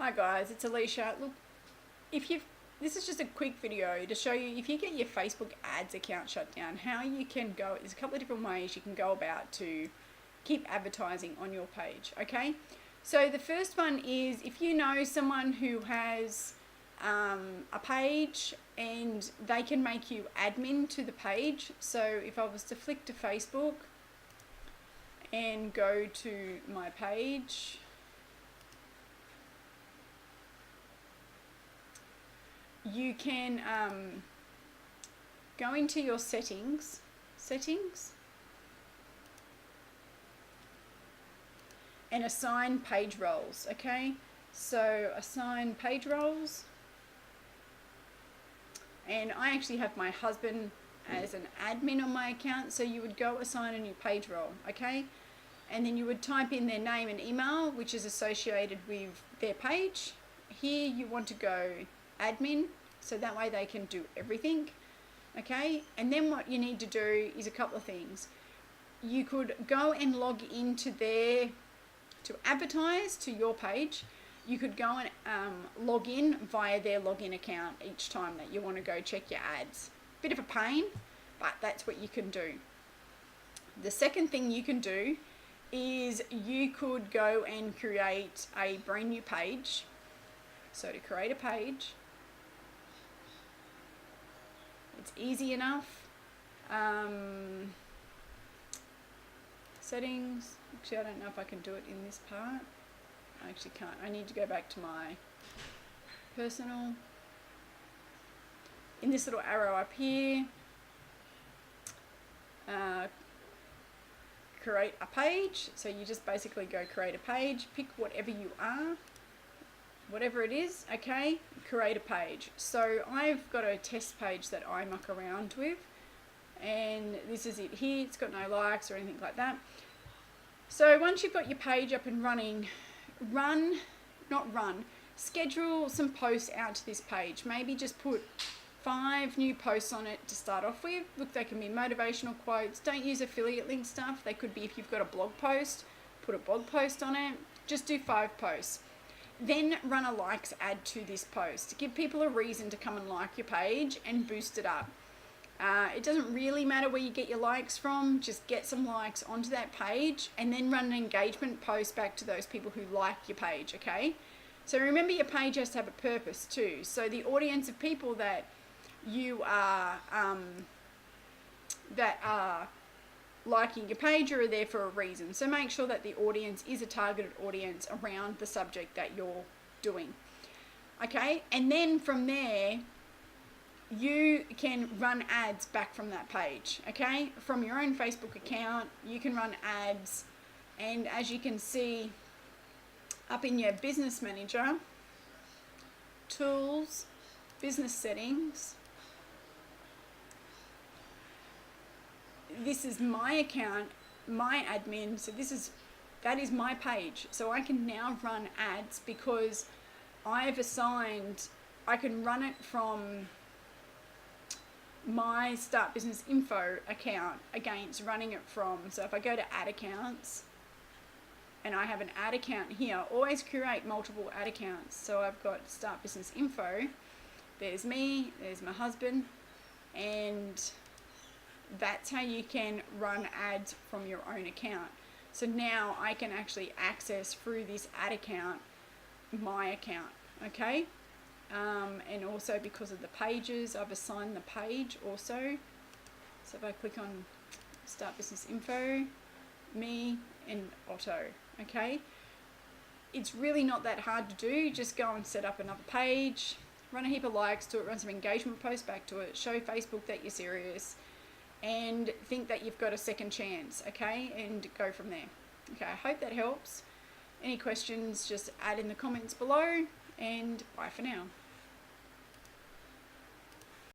Hi guys, it's Alicia. Look, this is just a quick video to show you if you get your Facebook ads account shut down, how you can go. There's a couple of different ways you can go about to keep advertising on your page. Okay, so the first one is if you know someone who has a page and they can make you admin to the page. So if I was to flick to Facebook and go to my page, you can go into your settings, and assign page roles. Okay, so assign page roles, and I actually have my husband as an admin on my account, so you would go assign a new page role. Okay, and then you would type in their name and email which is associated with their page. Here you want to go admin, so that way they can do everything. Okay, and then what you need to do is a couple of things. You could go and log into to advertise to your page. You could go and log in via their login account each time that you want to go check your ads. Bit of a pain, but that's what you can do. The second thing you can do is you could go and create a brand new page. So to create a page, it's easy enough. Settings, actually I don't know if I can do it in this part. I actually can't. I need to go back to my personal. In this little arrow up here, create a page. So you just basically go create a page, pick whatever you are, whatever it is, okay, create a page. So I've got a test page that I muck around with, and this is it here. It's got no likes or anything like that. So once you've got your page up and running, schedule some posts out to this page. Maybe just put 5 new posts on it to start off with. Look, they can be motivational quotes. Don't use affiliate link stuff. They could be, if you've got a blog post, put a blog post on it. Just do 5 posts. Then run a likes ad to this post. Give people a reason to come and like your page and boost it up. It doesn't really matter where you get your likes from. Just get some likes onto that page and then run an engagement post back to those people who like your page, okay? So remember, your page has to have a purpose too. So the audience of people that you are liking your page are there for a reason. So make sure that the audience is a targeted audience around the subject that you're doing. Okay, and then from there you can run ads back from that page. Okay, from your own Facebook account you can run ads, and as you can see up in your business manager, tools, business settings, this is my account, my admin, so that is my page. So I can now run ads because I've assigned, I can run it from my Start Business Info account against running it from, so if I go to ad accounts and I have an ad account here, always create multiple ad accounts. So I've got Start Business Info, there's me, there's my husband, and that's how you can run ads from your own account. So now I can actually access through this ad account my account, okay? And also because of the pages, I've assigned the page also. So if I click on Start Business Info, me and Otto, okay? It's really not that hard to do. Just go and set up another page, run a heap of likes to it, run some engagement posts back to it, show Facebook that you're serious, and think that you've got a second chance, okay? And go from there. Okay, I hope that helps. Any questions, just add in the comments below, and bye for now.